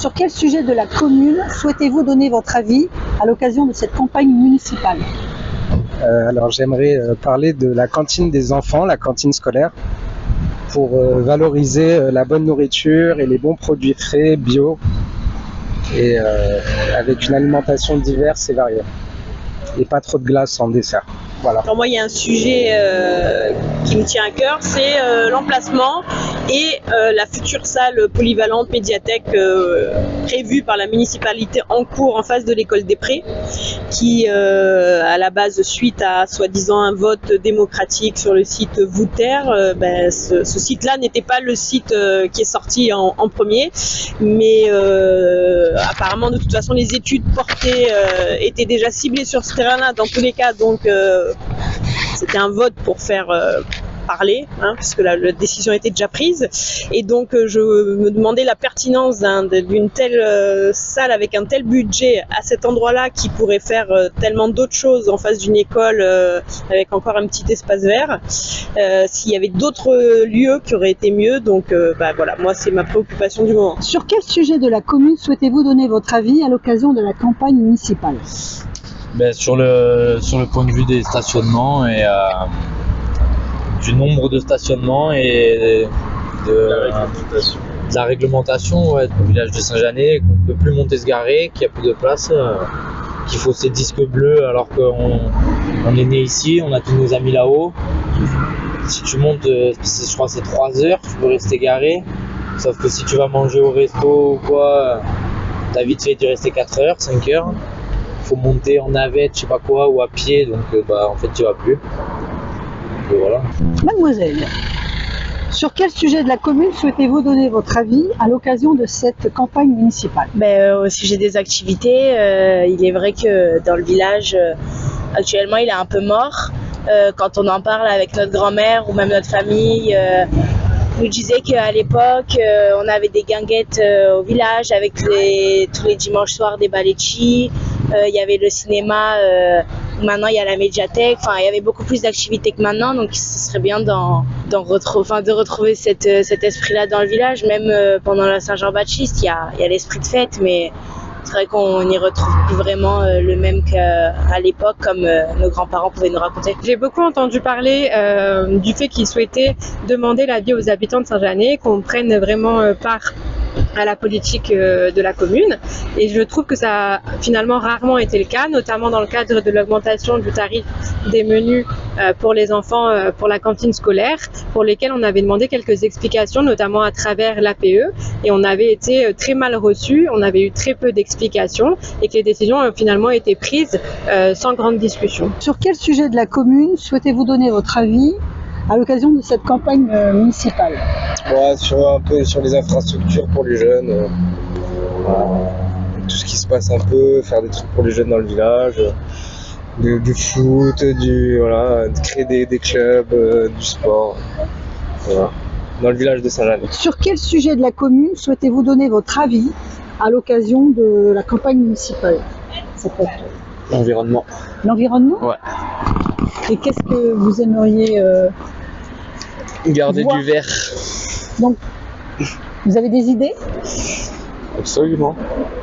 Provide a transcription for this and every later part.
Sur quel sujet de la commune souhaitez-vous donner votre avis à l'occasion de cette campagne municipale ? Alors j'aimerais parler de la cantine des enfants, la cantine scolaire, pour valoriser la bonne nourriture et les bons produits frais, bio, et avec une alimentation diverse et variée. Et pas trop de glace en dessert. Voilà. Alors moi, il y a un sujet qui me tient à cœur, c'est l'emplacement et la future salle polyvalente médiathèque prévue par la municipalité en cours en face de l'école des Prés, qui à la base, suite à soi-disant un vote démocratique sur le site Vouter, ce site-là n'était pas le site qui est sorti en premier, mais apparemment de toute façon les études portées étaient déjà ciblées sur ce terrain-là dans tous les cas, donc c'était un vote pour faire parler, puisque la décision était déjà prise. Et donc je me demandais la pertinence d'une telle salle avec un tel budget à cet endroit-là, qui pourrait faire tellement d'autres choses en face d'une école avec encore un petit espace vert, s'il y avait d'autres lieux qui auraient été mieux. Donc voilà, moi c'est ma préoccupation du moment. Sur quel sujet de la commune souhaitez-vous donner votre avis à l'occasion de la campagne municipale ? Sur le point de vue des stationnements et du nombre de stationnements et de la réglementation au village de Saint-Janet, qu'on ne peut plus monter se garer, qu'il n'y a plus de place, qu'il faut ces disques bleus alors qu'on est né ici, on a tous nos amis là-haut. Si tu montes, je crois que c'est 3 heures, tu peux rester garé, sauf que si tu vas manger au resto ou quoi, t'as vite fait d'y rester 4 heures, 5 heures. Faut monter en navette, je sais pas quoi, ou à pied, donc en fait tu vas plus. Donc, voilà. Mademoiselle, sur quel sujet de la commune souhaitez-vous donner votre avis à l'occasion de cette campagne municipale ? Au sujet des activités, il est vrai que dans le village, actuellement il est un peu mort. Quand on en parle avec notre grand-mère ou même notre famille, nous disait qu'à l'époque, on avait des guinguettes au village avec tous les dimanches soirs des balletchis. Il y avait le cinéma, maintenant il y a la médiathèque, il y avait beaucoup plus d'activités que maintenant, donc ce serait bien de retrouver cet esprit-là dans le village. Même pendant la Saint-Jean-Baptiste, il y a l'esprit de fête, mais c'est vrai qu'on n'y retrouve plus vraiment le même qu'à l'époque, comme nos grands-parents pouvaient nous raconter. J'ai beaucoup entendu parler du fait qu'ils souhaitaient demander l'avis aux habitants de Saint-Janet, qu'on prenne vraiment part à la politique de la commune, et je trouve que ça a finalement rarement été le cas, notamment dans le cadre de l'augmentation du tarif des menus pour les enfants pour la cantine scolaire, pour lesquels on avait demandé quelques explications, notamment à travers l'APE, et on avait été très mal reçus, on avait eu très peu d'explications et que les décisions ont finalement été prises sans grande discussion. Sur quel sujet de la commune souhaitez-vous donner votre avis à l'occasion de cette campagne municipale ? Un peu sur les infrastructures pour les jeunes, tout ce qui se passe un peu, faire des trucs pour les jeunes dans le village, du foot, de créer des clubs, du sport, dans le village de Saint-Janet. Sur quel sujet de la commune souhaitez-vous donner votre avis à l'occasion de la campagne municipale ? L'environnement. L'environnement ? Ouais. Et qu'est-ce que vous aimeriez Garder voir ? du verre. Donc, vous avez des idées ? Absolument.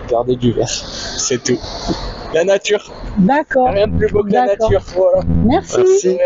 Garder du verre. C'est tout. La nature. D'accord. Rien de plus beau que la nature. Voilà. Merci. Merci.